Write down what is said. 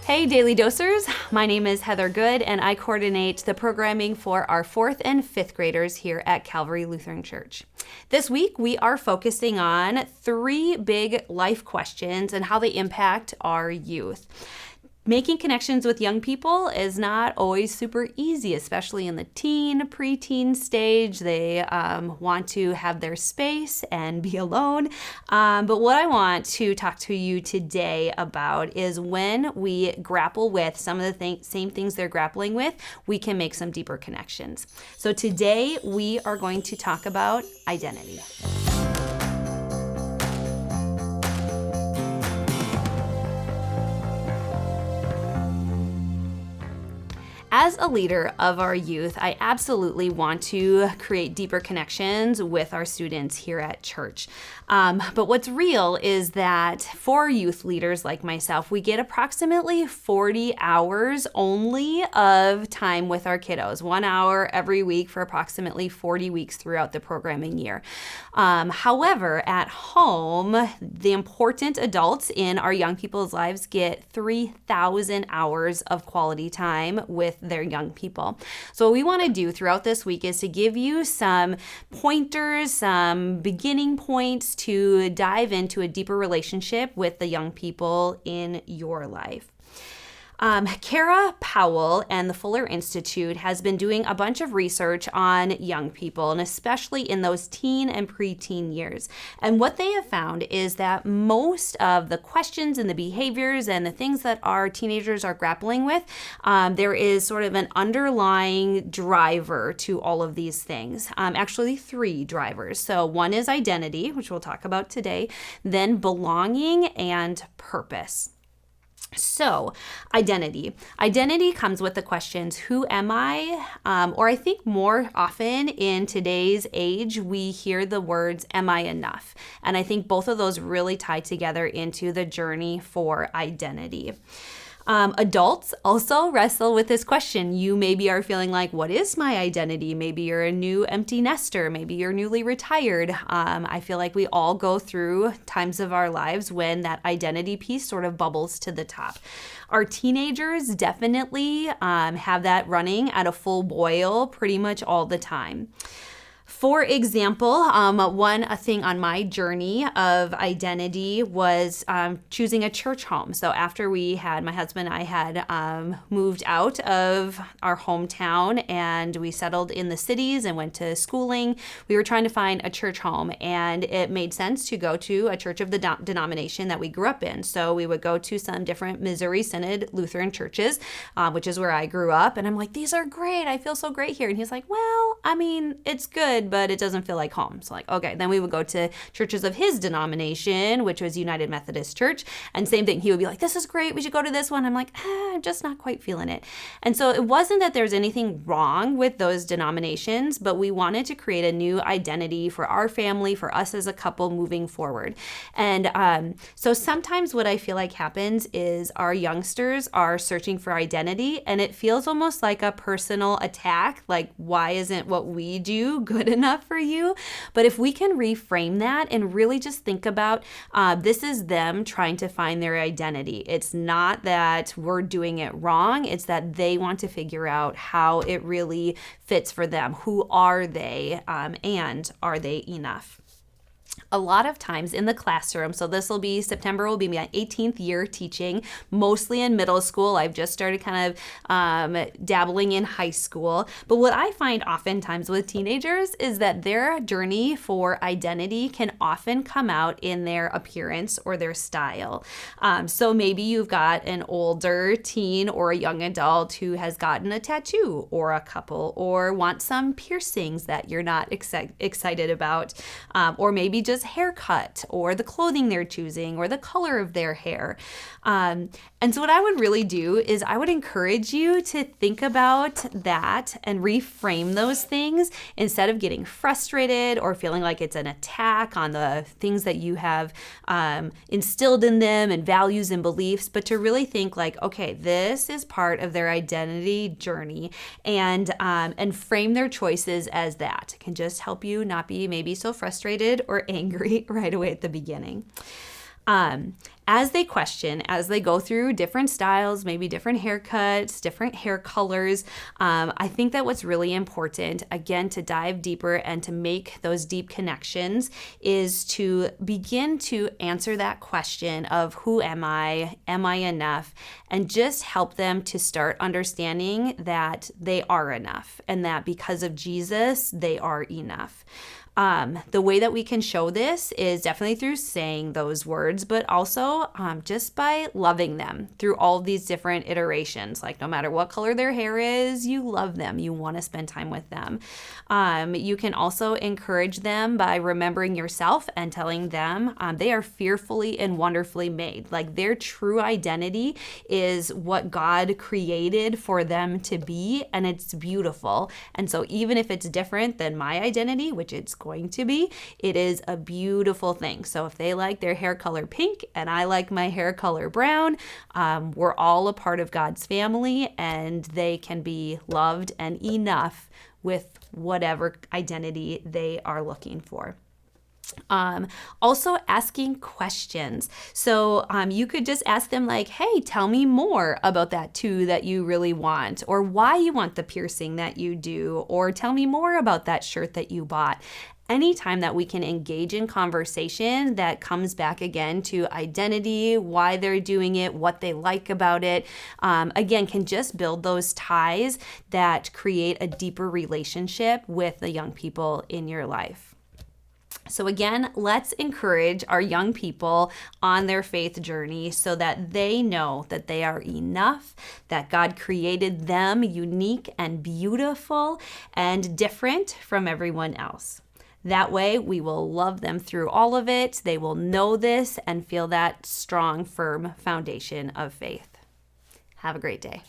Hey Daily Dosers, my name is Heather Good and I coordinate the programming for our 4th and 5th graders here at Calvary Lutheran Church. This week we are focusing on 3 big life questions and how they impact our youth. Making connections with young people is not always super easy, especially in the teen, preteen stage. They want to have their space and be alone. But what I want to talk to you today about is when we grapple with some of the same things they're grappling with, we can make some deeper connections. So today we are going to talk about identity. As a leader of our youth, I absolutely want to create deeper connections with our students here at church. But what's real is that for youth leaders like myself, we get approximately 40 hours only of time with our kiddos, 1 hour every week for approximately 40 weeks throughout the programming year. However, at home, the important adults in our young people's lives get 3,000 hours of quality time with their young people. So what we want to do throughout this week is to give you some pointers, some beginning points to dive into a deeper relationship with the young people in your life. Kara Powell and the Fuller Institute has been doing a bunch of research on young people, and especially in those teen and preteen years. And what they have found is that most of the questions and the behaviors and the things that our teenagers are grappling with, there is sort of an underlying driver to all of these things. Actually, 3 drivers. So one is identity, which we'll talk about today, then belonging and purpose. So, identity. Identity comes with the questions, who am I? Or I think more often in today's age, we hear the words, am I enough? And I think both of those really tie together into the journey for identity. Adults also wrestle with this question. You maybe are feeling like, what is my identity? Maybe you're a new empty nester. Maybe you're newly retired. I feel like we all go through times of our lives when that identity piece sort of bubbles to the top. Our teenagers definitely have that running at a full boil pretty much all the time. For example, one thing on my journey of identity was choosing a church home. So after my husband and I had moved out of our hometown and we settled in the cities and went to schooling, we were trying to find a church home, and it made sense to go to a church of the denomination that we grew up in. So we would go to some different Missouri Synod Lutheran churches, which is where I grew up. And I'm like, these are great. I feel so great here. And he's like, well, I mean, it's good, but it doesn't feel like home. So like, okay, then we would go to churches of his denomination, which was United Methodist Church. And same thing, he would be like, this is great, we should go to this one. I'm like, I'm just not quite feeling it. And so it wasn't that there's anything wrong with those denominations, but we wanted to create a new identity for our family, for us as a couple moving forward. And so sometimes what I feel like happens is our youngsters are searching for identity, and it feels almost like a personal attack. Like, why isn't what we do good enough for you? But if we can reframe that and really just think about this is them trying to find their identity. It's not that we're doing it wrong. It's that they want to figure out how it really fits for them. Who are they? And are they enough? A lot of times in the classroom, so September will be my 18th year teaching, mostly in middle school. I've just started kind of dabbling in high school. But what I find oftentimes with teenagers is that their journey for identity can often come out in their appearance or their style. So maybe you've got an older teen or a young adult who has gotten a tattoo or a couple, or wants some piercings that you're not excited about, or maybe just haircut or the clothing they're choosing or the color of their hair. And so what I would really do is I would encourage you to think about that and reframe those things instead of getting frustrated or feeling like it's an attack on the things that you have instilled in them and values and beliefs, but to really think like, okay, this is part of their identity journey, and frame their choices as that. It can just help you not be maybe so frustrated or angry right away at the beginning. as they question, as they go through different styles, maybe different haircuts, different hair colors, I think that what's really important, again, to dive deeper and to make those deep connections is to begin to answer that question of who am I? Am I enough? And just help them to start understanding that they are enough and that because of Jesus, they are enough. The way that we can show this is definitely through saying those words, but also just by loving them through all these different iterations. Like no matter what color their hair is, you love them. You want to spend time with them. You can also encourage them by remembering yourself and telling them they are fearfully and wonderfully made. Like their true identity is what God created for them to be, and it's beautiful. And so even if it's different than my identity, which it's going to be, it is a beautiful thing. So if they like their hair color pink and I like my hair color brown, we're all a part of God's family and they can be loved and enough with whatever identity they are looking for. Also asking questions. So you could just ask them like, hey, tell me more about that tattoo that you really want, or why you want the piercing that you do, or tell me more about that shirt that you bought. Anytime that we can engage in conversation that comes back again to identity, why they're doing it, what they like about it, again, can just build those ties that create a deeper relationship with the young people in your life. So again, let's encourage our young people on their faith journey so that they know that they are enough, that God created them unique and beautiful and different from everyone else. That way, we will love them through all of it. They will know this and feel that strong, firm foundation of faith. Have a great day.